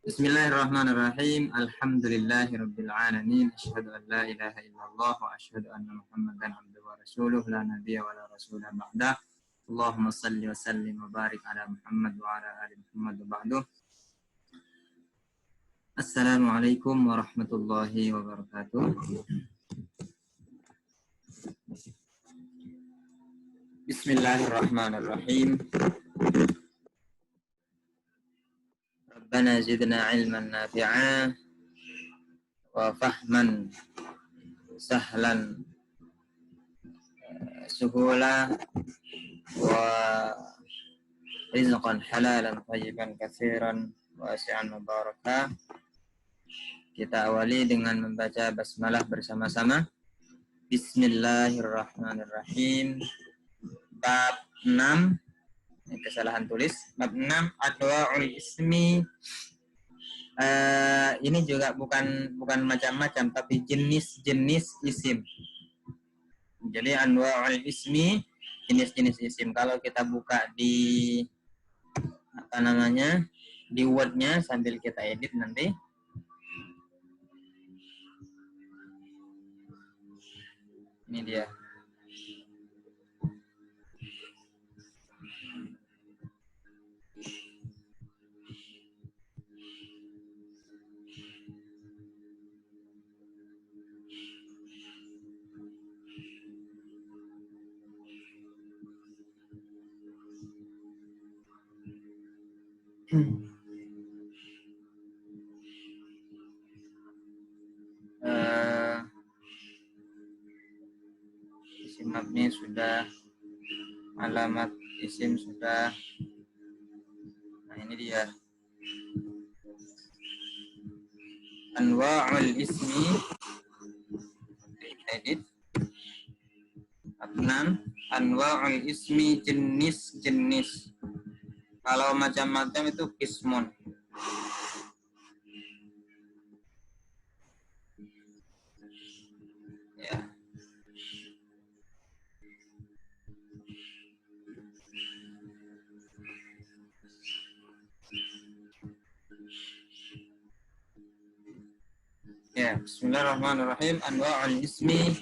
Bismillahirrahmanirrahim. Alhamdulillahirabbil alamin. Asyhadu an la ilaha illallah wa asyhadu anna Muhammadan abduhu wa rasuluh la nabiyya wa la rasula ba'dah. Allahumma shalli wa sallim wa barik ala Muhammad wa ala ali Muhammad wa ba'du. Assalamualaikum warahmatullahi wabarakatuh. Bismillahirrahmanirrahim. Rabbana zidna ilman nafi'a wa fahman sahlan suhula wa rizqan halalan tayyiban katsiran wasi'an mubarakah. Kita awali dengan membaca basmalah bersama-sama. Bismillahirrahmanirrahim. Bab 6, kesalahan tulis. Bab 6, adwa'ul ismi. Ini juga bukan macam-macam, tapi jenis-jenis isim. Jadi anwa'ul ismi, jenis-jenis isim. Kalau kita buka di di Word-nya sambil kita edit nanti. Ini dia. Isim mabni sudah, alamat isim sudah. Nah, ini dia. Anwa'ul ismi, edit. Anwa'ul ismi, jenis-jenis. Kalau macam-macam itu kismun. Ya. Ya, bismillahirrahmanirrahim. Anwa'ul ismi,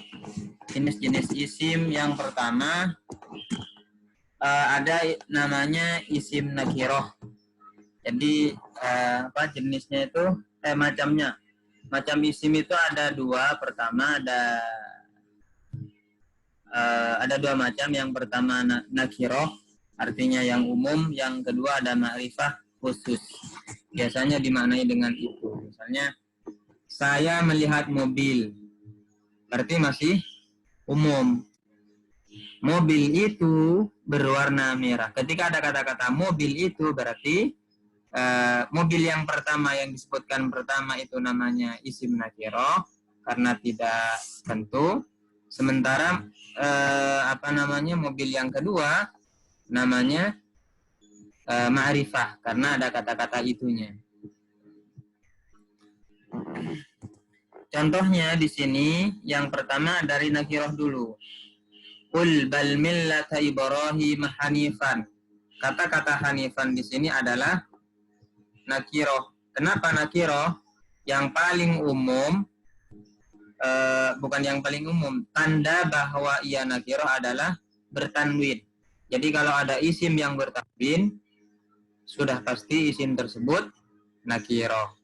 jenis-jenis isim. Yang pertama ada namanya isim nakirah. Jadi jenisnya itu macamnya. Macam isim itu ada dua. Pertama ada dua macam. Yang pertama nakirah, artinya yang umum. Yang kedua ada ma'rifah khusus. Biasanya dimaknai dengan itu. Misalnya, saya melihat mobil, berarti masih umum. Mobil itu berwarna merah. Ketika ada kata-kata mobil itu, berarti mobil yang pertama yang disebutkan pertama itu namanya isim nakirah karena tidak tentu. Sementara mobil yang kedua namanya ma'rifah karena ada kata-kata itunya. Contohnya di sini yang pertama dari nakirah dulu. Qul bal millata Ibrahim hanifan. Kata-kata hanifan di sini adalah nakirah. Kenapa nakirah? Yang paling umum, bukan yang paling umum. Tanda bahwa ia nakirah adalah bertanwin. Jadi kalau ada isim yang bertanwin, sudah pasti isim tersebut nakirah.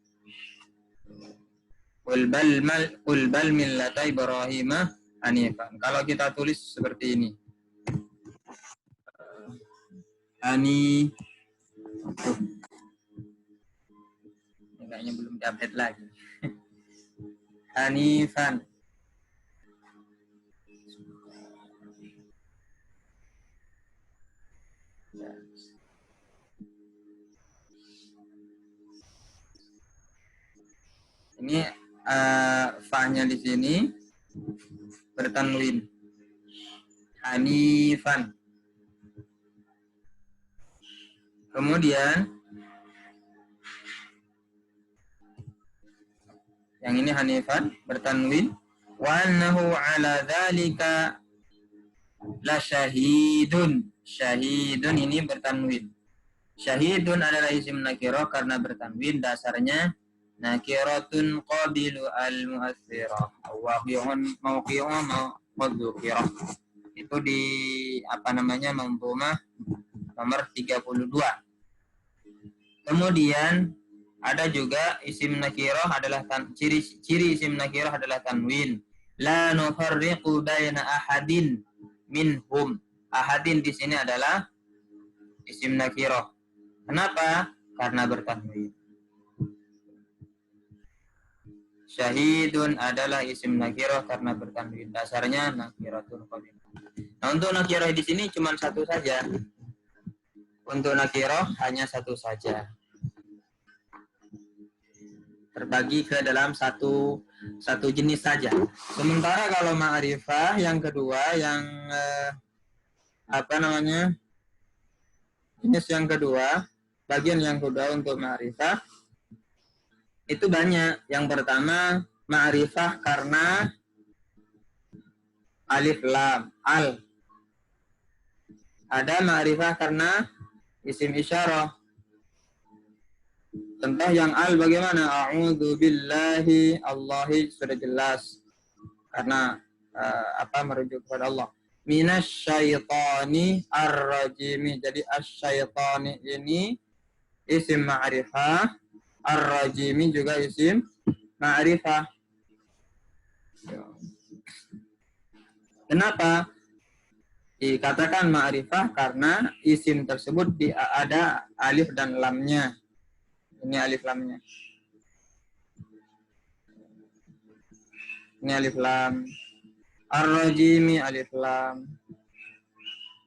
Qul bal millata Ibrahim hanifan. Kalau kita tulis seperti ini. Ini kayaknya belum diupdate lagi. Hanifan. Ini fa-nya di sini bertanwin. Hanifan. Kemudian yang ini hanifan bertanwin. Wa annahu ala dzalika la syahidun. Syahidun ini bertanwin. Syahidun adalah isim nakirah karena bertanwin, dasarnya nakiratun qabilu al-mu'athirah. Waqi'un mawqi'un mawqidukirah. Itu di manzumah nomor 32. Kemudian ada juga isim nakirah adalah ciri isim nakirah adalah tanwin. La nufarriqu baina ahadin minhum. Ahadin di sini adalah isim nakirah. Kenapa? Karena bertanwin. Syahidun adalah isim nakirah karena bertanwin. Dasarnya nakiratun qabilah. Nah, untuk nakirah di sini cuma satu saja. Untuk nakirah hanya satu saja. Terbagi ke dalam satu jenis saja. Sementara kalau ma'rifah yang kedua yang jenis yang kedua, bagian yang kedua untuk ma'rifah itu banyak. Yang pertama ma'rifah karena alif lam al. Ada ma'rifah karena isim isyarah. Contoh yang al bagaimana? A'udzu billahi, Allahi sudah jelas karena merujuk kepada Allah. Minasyaitani ar-rajimi. Jadi asyaitani ini isim ma'rifah, ar-rajimi juga isim ma'rifah. Kenapa dikatakan ma'rifah? Karena isim tersebut ada alif dan lamnya. Ini alif lamnya. Ini alif lam. Ar-rajimi alif lam.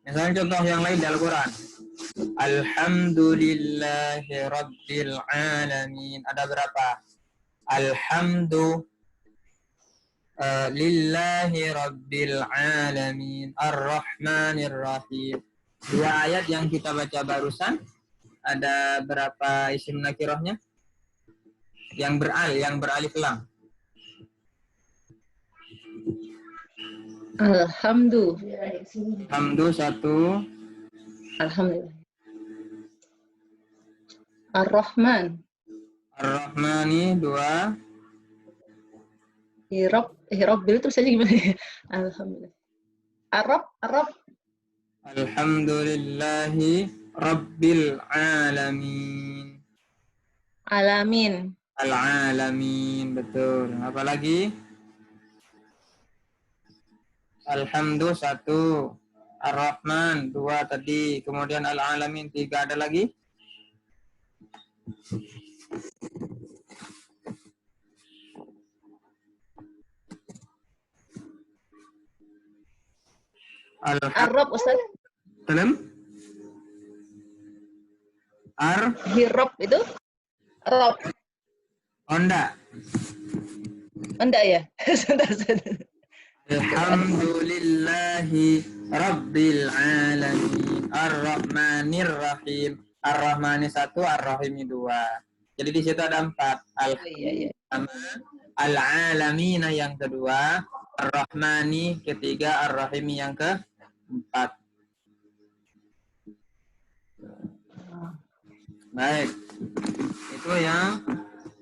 Misalnya contoh yang lain di Al-Quran. Alhamdulillahi rabbil alamin. Ada berapa? Alhamdu lillahi rabbil alamin. Ar-rahmanir rahim. Dua ayat yang kita baca barusan. Ada berapa isim nakirahnya? Yang beralif lam. Hamdu satu. Alhamdulillah. Ar-Rahman. Ar-Rahmani dua. Hirab itu saja gimana ya? Alhamdulillah. Arab. Alhamdulillahi rabbil alamin. Alamin. Al-alamin, betul. Apa lagi? Alhamdu satu. Ar-Rahman dua tadi. Kemudian al-alamin tiga. Ada lagi? Arab Ustaz. Salam? Hirab itu? Rob. Onda. Enggak ya? Sebentar. Alhamdulillahi rabbil alamin. Ar-Rahmanir Rahim. Ar-Rahmani satu, Ar-Rahimi dua. Jadi di situ ada empat. Al-Alamina yang kedua, Ar-Rahmani ketiga, Ar-Rahimi yang keempat. Baik. Itu yang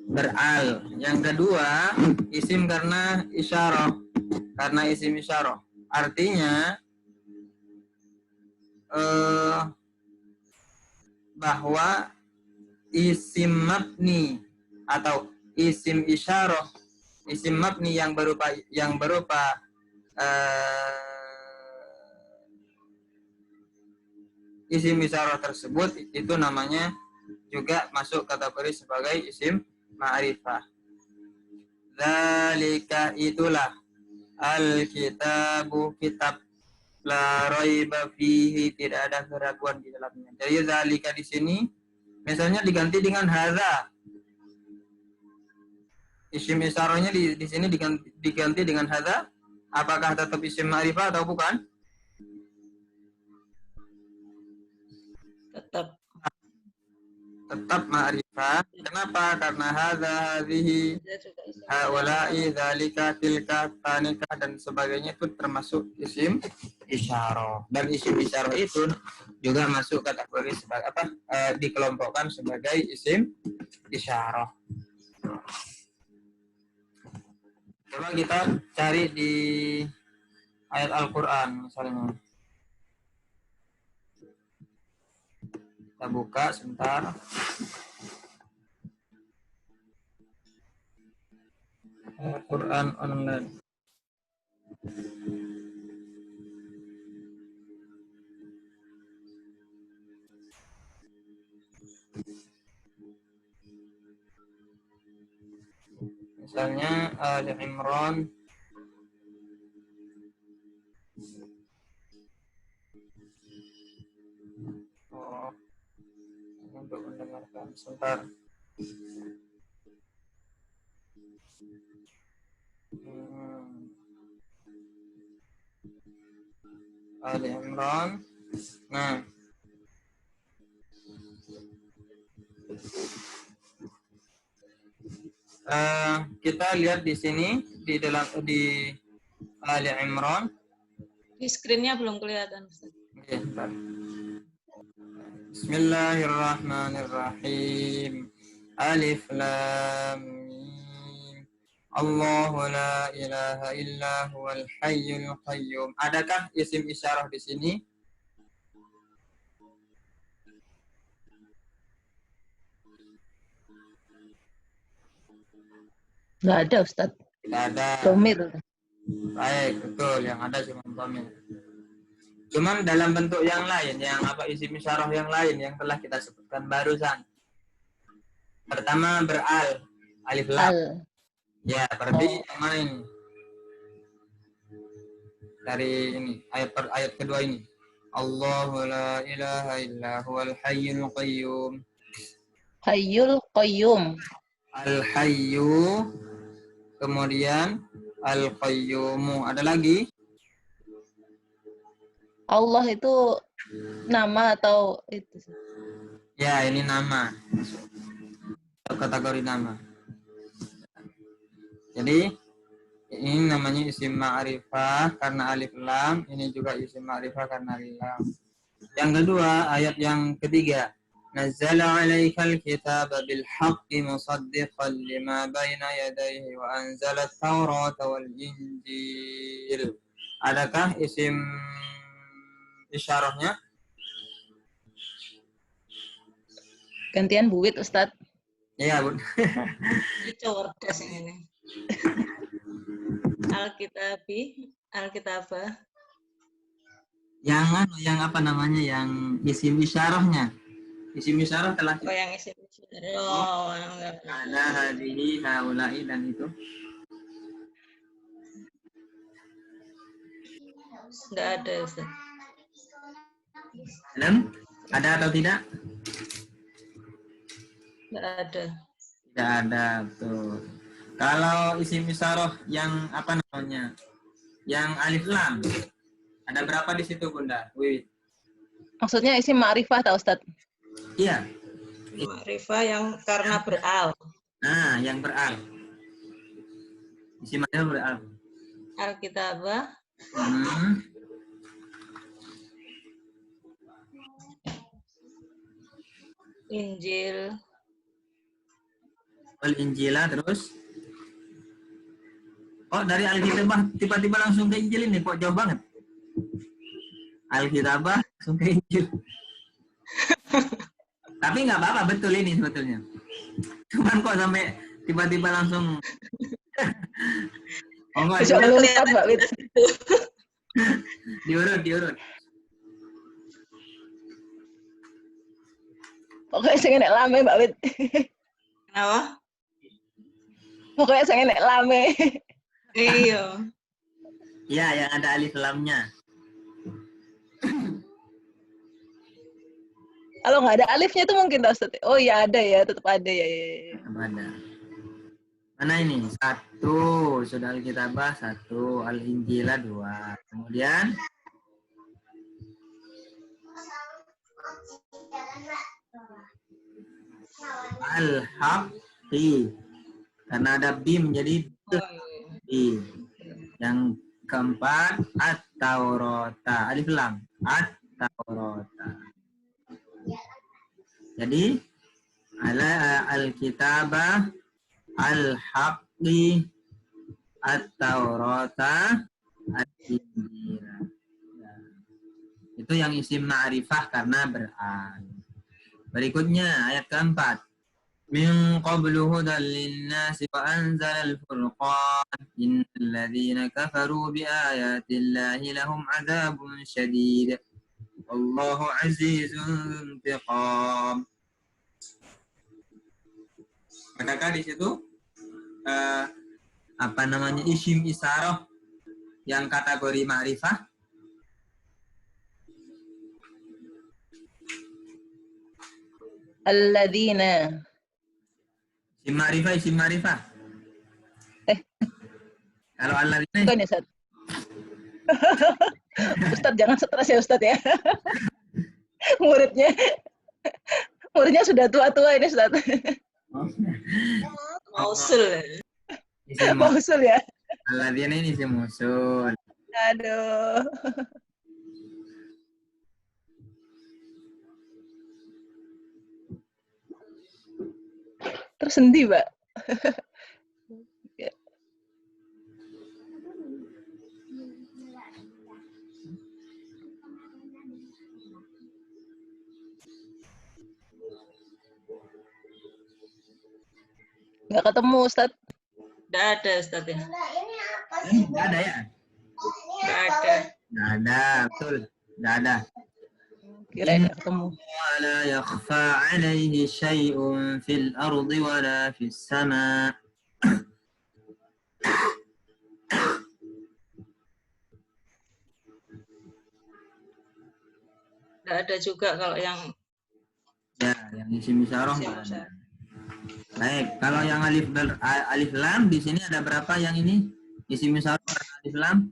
beral. Yang kedua, isim karena isyarah. Karena isim isyarah. Artinya bahwa isim mabni atau isim isyarah, isim mabni yang berupa isim isyarah tersebut itu namanya juga masuk kategori sebagai isim ma'rifah. Zalika itulah al-kitabu kitab, la raiba fihi, tidak ada keraguan di dalamnya. Jadi zalika di sini misalnya diganti dengan hadza. Isim isyarahnya di sini diganti dengan hadza. Apakah tetap isim ma'rifah atau bukan? Tetap ma'rifah. Kenapa? Karena hadhihi, haula'i, dzalika, tilka, tanika, dan sebagainya itu termasuk isim isyarah. Dan isim isyarah itu juga masuk kategori sebagai apa? Dikelompokkan sebagai isim isyarah. Coba kita cari di ayat Al-Quran misalnya. Kita buka sebentar. Al-Quran online. Misalnya Ali Imran untuk mendengarkan sebentar. Ali Imran. Nah, kita lihat di sini di Ali Imran. Di screen-nya belum kelihatan. Oke, bentar. Bismillahirrahmanirrahim. Alif Lam Mim. Allahu la ilaha illa huwal hayyul qayyum. Adakah isim isyarah di sini? Nggak ada, Ustaz. Tidak ada. Domir. Baik, betul. Yang ada cuma domir. Cuman dalam bentuk yang lain, yang apa isim isyarah yang lain yang telah kita sebutkan barusan. Pertama beral, alif lam. Ya, berarti yang mana ini? Dari ini ayat kedua ini. Allahu la ilaha illa huwal hayyul qayyum. Hayyul qayyum. Al-hayyu, kemudian al-qayyumu. Ada lagi? Allah itu nama atau itu? Ya, ini nama. Kategori nama. Jadi ini namanya isim ma'rifah karena alif lam. Ini juga isim ma'rifah karena alif lam. Yang kedua, ayat yang ketiga. Nazzala 'alaikal kitaba bil haqqi musaddiqan lima baina yadayhi wa anzala at-taurata wal injil. Adakah isim isyarahnya? Gantian buit, Ustadz. Iya, Bun. Cerdas ini. Alkitabah. Yang apa namanya? Yang isim isyarahnya. Isim isyarah telah Oh, yang isim isyarah. ada hadhihi, haula'i, dan itu. Enggak ada, Ustaz. Ada atau tidak? Enggak ada. Tidak ada, betul. Kalau isim isyarah yang apa namanya? Yang alif lam. Ada berapa di situ, Bunda? Wiwi. Maksudnya isim ma'rifah tak, Ustaz? Iya. Ma'rifah yang karena beral. Nah, yang beral. Isim ma'rifah beral. Alkitabah. Injil. Injila terus. Oh, dari Alkitabah tiba-tiba langsung ke Injil ini, kok jauh banget? Alkitabah langsung ke Injil. Tapi nggak apa-apa, betul ini sebetulnya. Cuman kok sampai tiba-tiba langsung. Oh, enggak, diurut. Pokoknya saya nggak lame, Mbak Wit. Kenapa? Pokoknya saya nggak lame. Iya. Iya, yang ada alif lamnya. Kalau nggak ada alifnya itu mungkin tak, Ustaz? Oh iya ada ya, tetap ada ya. Ada. Mana ini? 1, sudah Alkitabah 1, Al-Injilah 2. Kemudian Al-haqqi. Karena ada bim jadi bi. Yang keempat at-taurata. Alif lam. At-taurata. Jadi ala al-kitabah al-haqqi at-taurata at-injila. Itu yang isim ma'rifah karena beral. Berikutnya ayat keempat. Min qablu hudan linnasi wa anzala al-furqan innal ladzina kafaru bi ayatillahi lahum adzabun syadid. Allahu azizun intiqam. Adakah di situ apa namanya isim isyarah yang kategori ma'rifah? Alladzina. Isim ma'rifah. Kalau alladzina Bukan ya, Ustaz? Ustaz, jangan stres ya, Ustaz ya. Muridnya sudah tua-tua ini, Ustaz. Mausul. Mausul ya. alladzina ini isim mausul. Aduh. Tersendi, Mbak. Nggak ketemu, Ustaz. Nggak ada, Ustaz ya. Nggak ada ya? Nggak ada. Nggak ada, betul. Nggak ada. Kirain nggak ketemu. ولا يخفى عليه شيء في الأرض ولا في السماء. Nggak ada juga kalau yang Ya, yang isim isyarah nggak ada. Baik, kalau yang alif lam di sini ada berapa yang ini? Isim isyarah alif lam?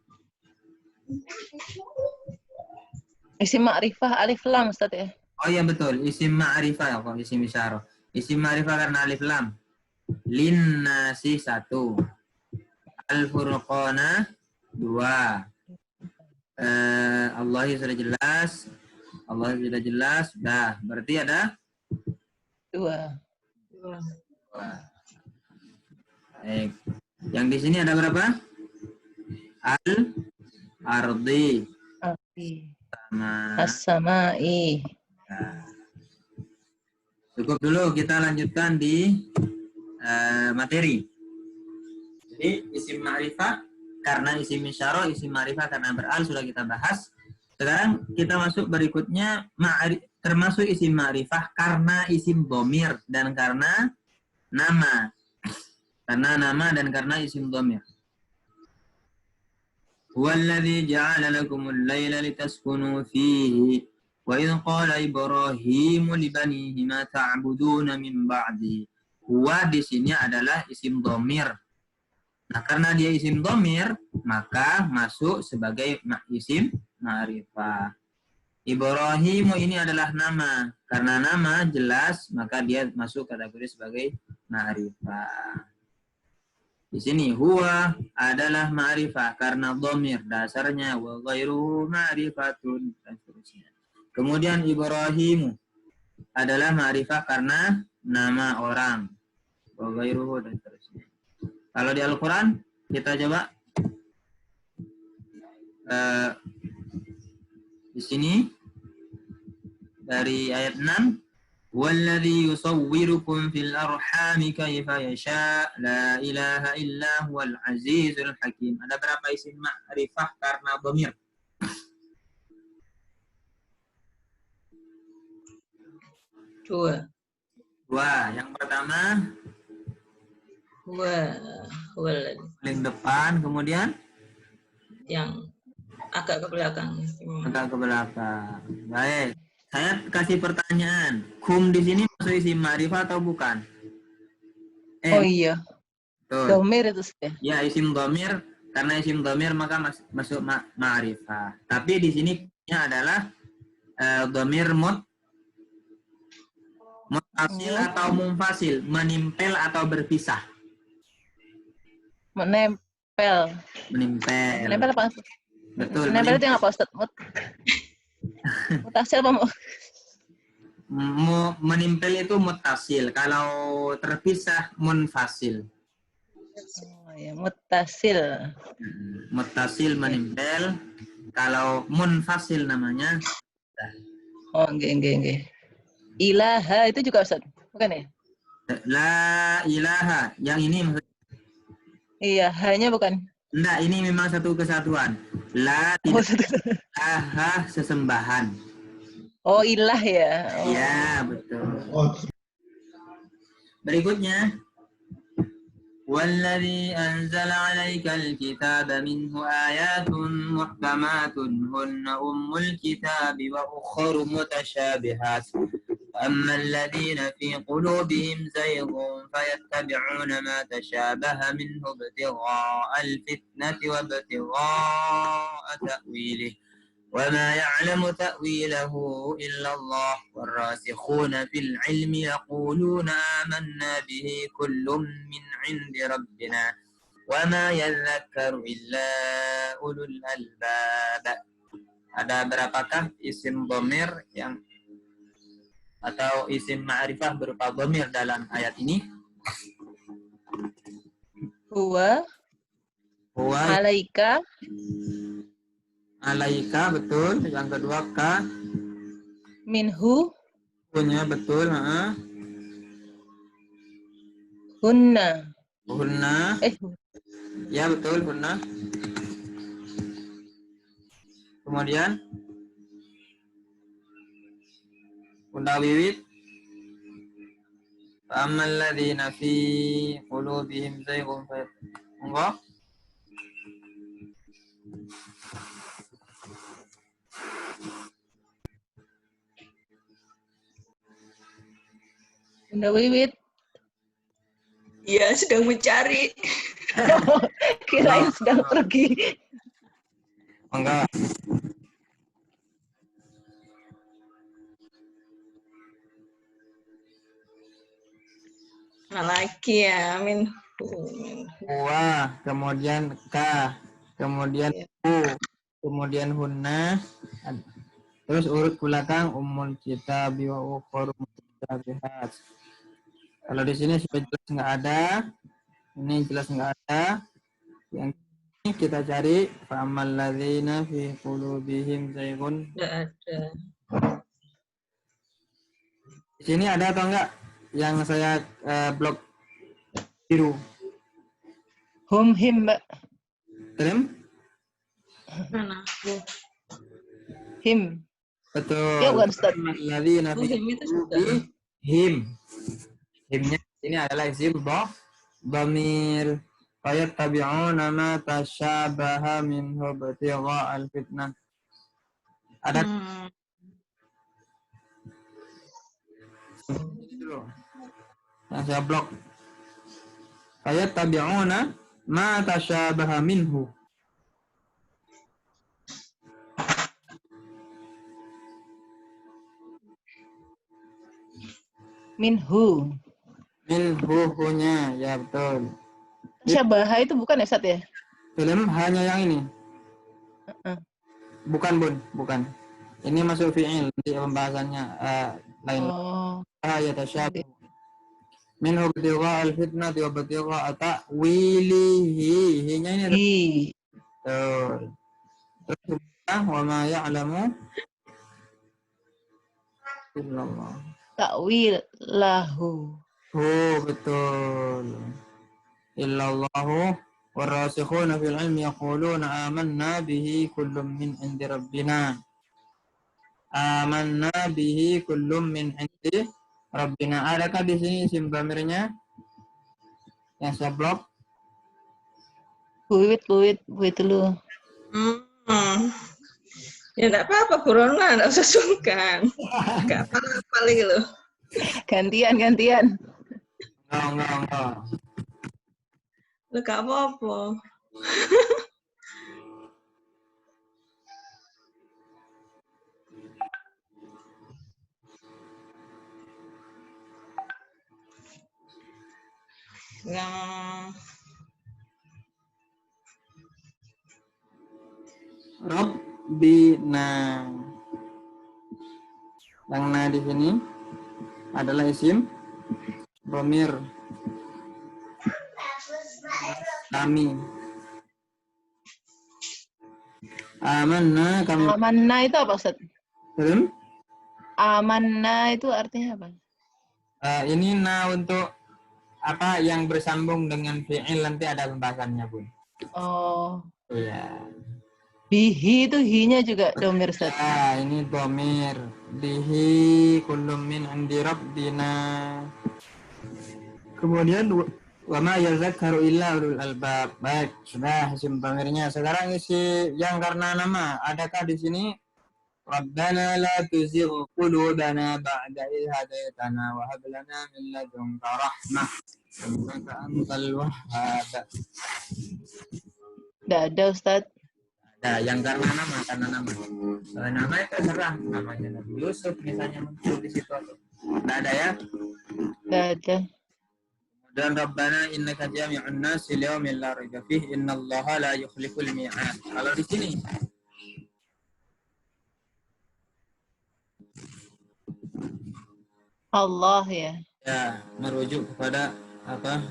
Isim ma'rifah alif lam, Ustaz ya. Oh iya betul, isim ma'rifah ya kok isim isyarah. Isim ma'rifah karena alif lam. Linnasi 1. Al-furqana 2. Allah sudah jelas. Allah sudah jelas. Dah, berarti ada 2. Baik. Yang di sini ada berapa? Al-ardi sama As-sama'i. Nah. Cukup dulu, kita lanjutkan di materi. Jadi isim ma'rifah karena isim isyarah, isim ma'rifah karena beral sudah kita bahas. Sekarang kita masuk berikutnya termasuk isim ma'rifah karena isim dhamir dan karena nama. Karena nama dan karena isim dhamir. Huwallazi ja'ala lakumul laila litaskunu fihi wa idh qala Ibrahimu li banihi ma ta'buduna min ba'di. Huwa di sini adalah isim dhamir. Nah, karena dia isim dhamir, maka masuk sebagai isim ma'rifah. Ibrahimu ini adalah nama. Karena nama jelas, maka dia masuk kategori sebagai ma'rifah. Di sini huwa adalah ma'rifah karena dhamir dasarnya wa ghairuhu ma'rifatun dan seterusnya. Kemudian Ibrahimu adalah ma'rifah karena nama orang wa ghairuhu dan seterusnya. Kalau di Al-Qur'an kita coba di sini dari ayat 6 والذي يصوركم في الأرحام كيف يشاء لا إله إلا هو العزيز الحكيم. Ada berapa isim ma'rifah karena dhamir? Dua. Yang pertama paling depan, kemudian yang agak ke belakang. agak ke belakang. Baik. Saya kasih pertanyaan. Kum di sini masuk isim ma'rifah atau bukan? Oh iya. Betul. Dhamir itu sih. Ya, isim dhamir. Karena isim dhamir maka masuk ma'rifah. Tapi di sini adalah dhamir Muttasil atau munfasil, menimpel atau berpisah. Menempel. Menempel. Menempel apa? Betul. Menempel itu yang apa, Ustaz? Mutasil apa? Menimpel itu muttasil. Kalau terpisah munfasil. Oh, ya, mutasil. Muttasil menempel. Kalau munfasil namanya. Oh, enggak. Ilaha itu juga, Ustaz? Bukan ya? La ilaha. Yang ini maksudnya. Iya, hanya bukan. Enggak, ini memang satu kesatuan. La Oh, tidak ilaha sesembahan. oh ilah ya. Oh. Iya, betul. Berikutnya. والذي أنزل عليك الكتاب منه آيات محكمات هن أم الكتاب وأخر متشابهات أما الذين في قلوبهم زيغ فيتبعون ما تشابه منه ابتغاء الفتنة وابتغاء تأويله وما يعلم تأويله إلا الله والراسخون في العلم يقولون آمنا به كل من عند ربنا وما يذكر إلا أولو الألباب. Ada berapakah isim dhamir yang atau isim ma'rifah berupa dhamir dalam ayat ini? Huwa alaika Alaika, betul. Yang kedua ka. minhu Punya, betul. hunna. Hunna. Ya, betul. Hunna. Kemudian Bunda Wiwit. Fa'ammal ladzina fi qulubihim zayghun enggak? Bunda Wiwit. Iya, sedang mencari. Kirain sedang pergi. Enggak. Lagi ya, min. Wa, kemudian ka, kemudian u, kemudian hunna. Terus urut belakang umul kitab wa ukhur mutasyabihat. Kalau di sini sudah jelas nggak ada, ini jelas nggak ada. Yang ini kita cari fa'amal ladzina fi qulubihim zayghun. Tidak ada. Di sini ada atau enggak yang saya blok biru? Him, Mbak. Terem? Mana? Betul. Him. Ya, bukan, Ustaz. Ladzina fi Him itu sudah. qulubihim. Himnya ini adalah isim dhamir. Fayattabi'una ma tasyabaha minhu ibtigha'al fitnah. Ada yang saya blok. Fayattabi'una ma tasyabaha minhu. Minhu. Minhu-nya, ya betul. Syabaha itu bukan ya, Ustaz ya? Film hanya yang ini. Bukan, Bun, bukan. Ini masuk fi'il, nanti pembahasannya lain. Oh. Ya tasyabuh. Minhu ibtigha'al fitnah wa ibtigha'a ta'wilihi. Hinya ini betul. Terus wa ma ya'lamu illallah. Ta'wil lahu. Oh, betul. Illallahu warasikhuna fil ilmi yaquluna amanna bihi kullum min indi rabbina. Amanna bihi kullum min indi rabbina. Adakah di sini isim dhamirnya yang saya blok? Wiwit dulu. Ya enggak apa-apa, Corona enggak usah sungkan. Enggak apa-apa lagi loh. Gantian. Enggak. Lu enggak apa-apa. Yang Rabbina. Yang na di sini adalah isim dhamir kami. Amanna kami. Amanna itu apa Ustaz? Belum? Amanna itu artinya apa? Ini na untuk apa yang bersambung dengan fi'il, nanti ada pembahasannya, Bun. Oh, Iya. bihi itu hi-nya juga domir Ustaz. Ini dhamir. Bihi kullum min indi rabbina. Kemudian wa ma yazakkaru illa ulul albab. Baik, sudah isim dhamirnya. Sekarang isi yang karena nama. Adakah di sini Rabbana la tuzigh qulubana ba'da idh hadaytana wa hab lana min ladunka rahmah innaka antal wahhab. Tidak ada Ustaz. Nah, yang karena nama. Kalau nama itu terserah, namanya Nabi Yusuf misalnya muncul di situ. Tidak ada ya. Tidak ada. Dan Rabbana innaka jami'un nasi liyaumin la raiba fihi innallaha la yukhliful mi'ad. Kalau di sini Allah ya. ya merujuk kepada apa?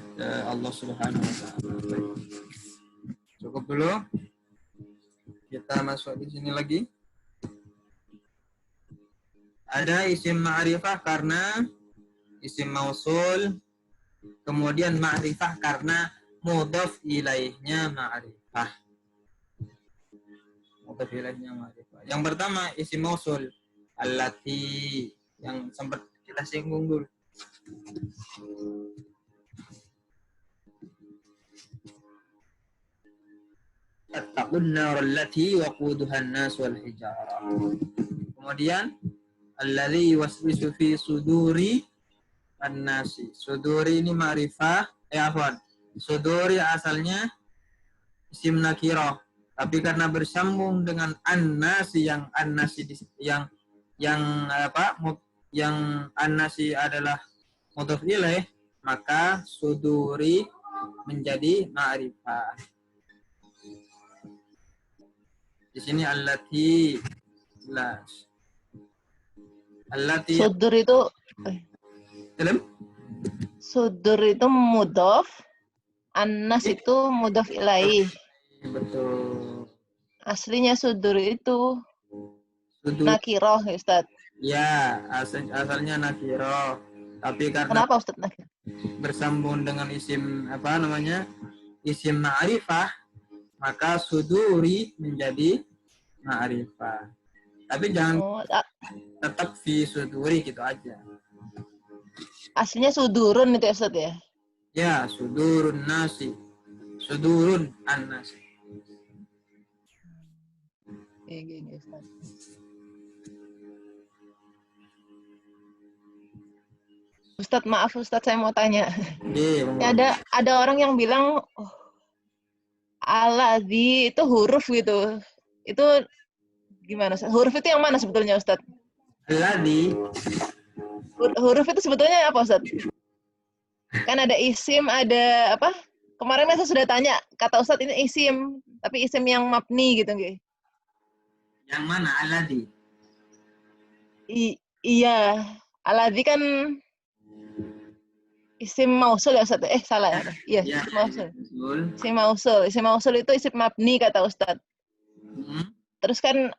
Allah Subhanahu wa taala. Cukup dulu. Kita masuk di sini lagi. Ada isim ma'rifah karena isim mausul, kemudian ma'rifah karena mudhaf ilaihnya ma'rifah. Mudhaf ilaihnya ma'rifah. Yang pertama isim mausul allati yang sempat kita singgung dulu. Attaqun nar allati waquduha an-nas wal hijarah. Kemudian alladzi yuwaswisu fi suduri an-nasi. Suduri ini ma'rifah, afwan. Suduri asalnya isim nakirah, tapi karena bersambung dengan an-nasi yang an-nasi yang apa? Yang an-nasi adalah mudhaf ilaih, maka suduri menjadi ma'rifah. Di sini allati las. Allati Sudur itu sudur itu mudhof, annas itu mudhof ilaih. betul. Aslinya sudur itu Sudur. nakiroh ya Ustaz. Ya, asalnya nakiro. Tapi karena Kenapa Ustaz nakir? bersambung dengan isim apa namanya? Isim ma'rifah, maka suduri menjadi ma'rifah. Tapi jangan tetap fi suduri gitu aja. Aslinya sudurun itu ya Ustaz ya? Ya, sudurun nasi. Sudurun an-nasi. Iya, Ustaz. Ustadz, maaf Ustadz, saya mau tanya. Ada orang yang bilang aladzi itu huruf gitu. Itu gimana Ustadz? Huruf itu yang mana sebetulnya Ustadz? Aladzi. Huruf itu sebetulnya apa Ustadz? Kan ada isim, ada apa? Kemarin saya sudah tanya, kata Ustadz ini isim, tapi isim yang mabni gitu nggih. Yang mana aladzi? Iya, aladzi kan isim mausul ya Ustaz? Salah ya? Iya, isim mausul. Isim mausul itu isim mabni kata Ustaz. Terus kan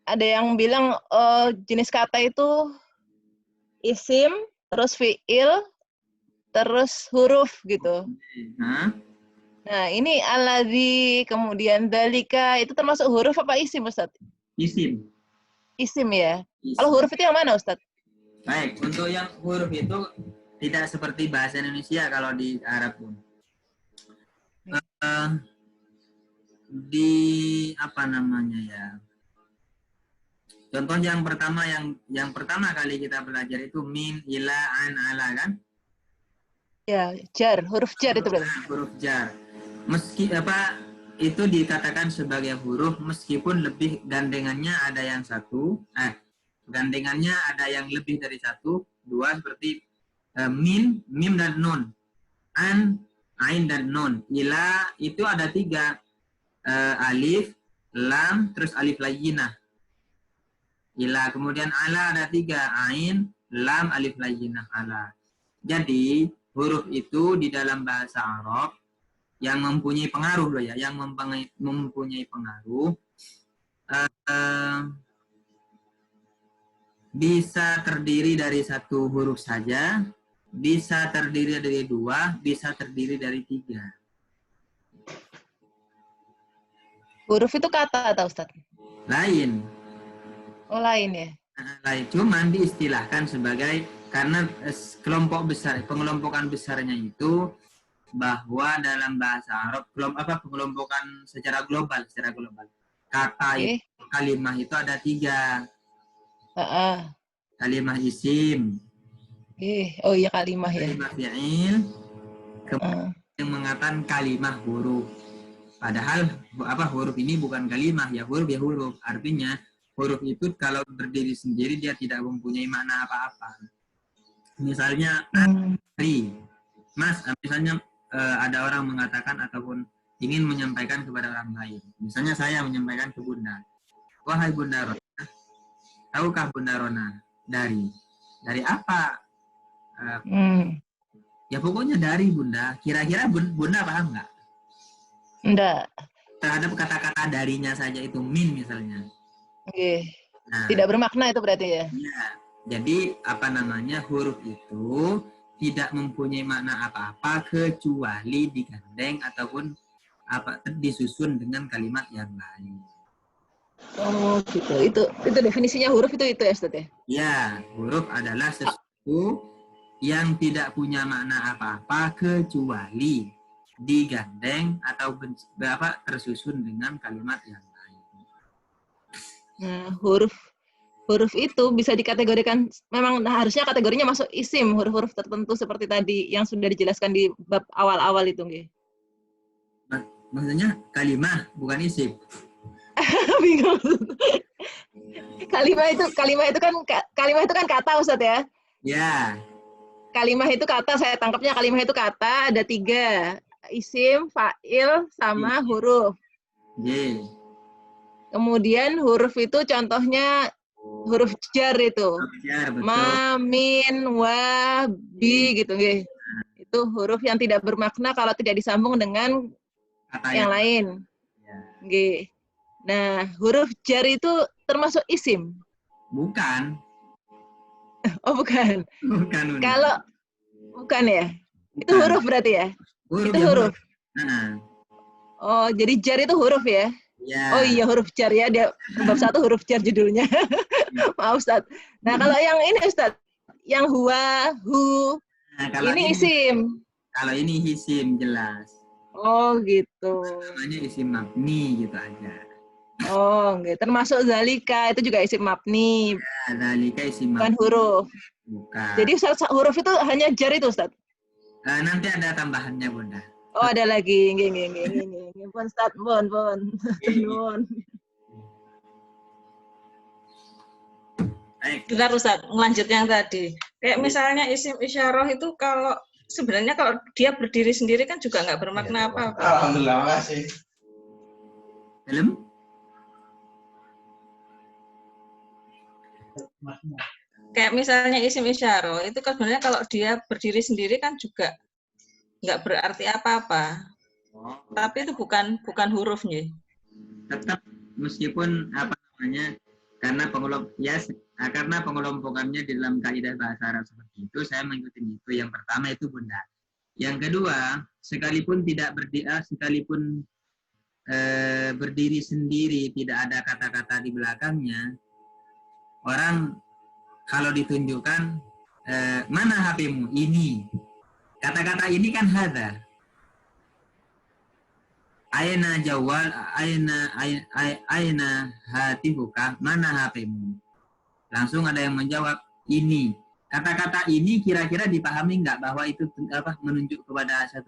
ada yang bilang jenis kata itu isim, terus fi'il, terus huruf gitu. Nah, ini alladzi, kemudian dalika, itu termasuk huruf apa isim Ustaz? Isim. Isim ya. Kalau huruf itu yang mana Ustaz? Baik, untuk yang huruf itu tidak seperti bahasa Indonesia kalau di Arab pun. Di apa namanya ya? Contoh yang pertama kali kita belajar itu min, ila, an, ala kan? Ya, jar, huruf jar itu berarti. Huruf jar. Meski apa itu dikatakan sebagai huruf meskipun lebih gandengannya ada yang satu, gandengannya ada yang lebih dari satu, dua seperti min, mim dan nun. an, ain, dan nun. Ila itu ada 3. Alif, lam, terus alif layyinah. Ila, kemudian ala ada 3. Ain, lam, alif layyinah, ala. Jadi, huruf itu di dalam bahasa Arab yang mempunyai pengaruh loh ya, yang mempunyai pengaruh bisa terdiri dari 1 huruf saja, bisa terdiri dari 2, bisa terdiri dari 3. Huruf itu kata atau Ustaz? Lain. Oh, lain ya? Lain, cuman diistilahkan sebagai, karena kelompok besar, pengelompokan besarnya itu bahwa dalam bahasa Arab pengelompokan secara global kata itu, kalimah itu ada 3. Kalimah isim, oh iya kalimah ya, kalimah fi'il, kemudian yang mengatakan kalimah huruf. Padahal huruf ini bukan kalimah, ya huruf. Artinya huruf itu kalau berdiri sendiri dia tidak mempunyai makna apa-apa. Misalnya hari, Mas, misalnya ada orang mengatakan ataupun ingin menyampaikan kepada orang lain. Misalnya saya menyampaikan ke Bunda, wahai Bunda Rona, tahukah Bunda Rona dari apa? Ya pokoknya dari Bunda. Kira-kira Bunda paham nggak? Enggak. Terhadap kata-kata darinya saja itu min misalnya. Nah, tidak bermakna itu berarti ya? Ya. Jadi huruf itu tidak mempunyai makna apa-apa kecuali digandeng ataupun disusun dengan kalimat yang lain. Oh gitu. Itu definisinya huruf itu ya Ustaz ya? Ya, huruf adalah sesuatu yang tidak punya makna apa-apa kecuali digandeng atau tersusun dengan kalimat yang lain. Nah, huruf itu bisa dikategorikan, memang harusnya kategorinya masuk isim, huruf-huruf tertentu seperti tadi yang sudah dijelaskan di bab awal-awal itu, nggih. Maksudnya kalimah bukan isim. Bingung. Kalimah itu kan kata, Ustaz ya? Ya. Kalimah itu kata, saya tangkapnya kalimah itu kata, ada 3. Isim, fa'il, sama huruf. Kemudian huruf itu contohnya huruf jar itu. Ma, min, wa, bi gitu nggih. Itu huruf yang tidak bermakna kalau tidak disambung dengan yang lain. Nggih. Nah, huruf jar itu termasuk isim? Bukan. Oh, bukan. Bukan. Kalau bukan ya? Bukan. Itu huruf berarti ya? Itu huruf. Oh, jadi jar itu huruf ya? Ya. Oh iya, huruf jar ya, dia bab 1 huruf jar judulnya. Maaf Ustaz. Nah, kalau yang ini Ustaz, yang huwa, hu, ini isim. Kalau ini isim jelas. Oh gitu. Namanya isim mabni gitu aja. Oh, gitu. Termasuk zalika itu juga isim mabni. Ya, zalika isim mabni. Bukan huruf. Bukan. Jadi Ustaz, huruf itu hanya jar itu Ustaz? Nanti ada tambahannya Bunda. Oh, ada lagi. Nggih. Pun Ustaz, pun. Bentar Ustaz, melanjut yang tadi. Kayak misalnya isim isyarah itu kalau dia berdiri sendiri kan juga nggak bermakna apa-apa. Alhamdulillah, makasih. Film? Kayak misalnya isim isyarah itu kan sebenarnya kalau dia berdiri sendiri kan juga nggak berarti apa-apa. Tapi itu bukan hurufnya. Tetap meskipun karena pengelompokannya di dalam kaidah bahasa Arab seperti itu, saya mengikuti itu. Yang pertama itu Bunda. Yang kedua, sekalipun berdiri sendiri, tidak ada kata-kata di belakangnya, orang kalau ditunjukkan mana HP-mu? Ini. Kata-kata ini kan hadza. Aina jawal, aina hatibuka, mana HP-mu? Langsung ada yang menjawab, ini. Kata-kata ini kira-kira dipahami nggak bahwa itu menunjuk kepada satu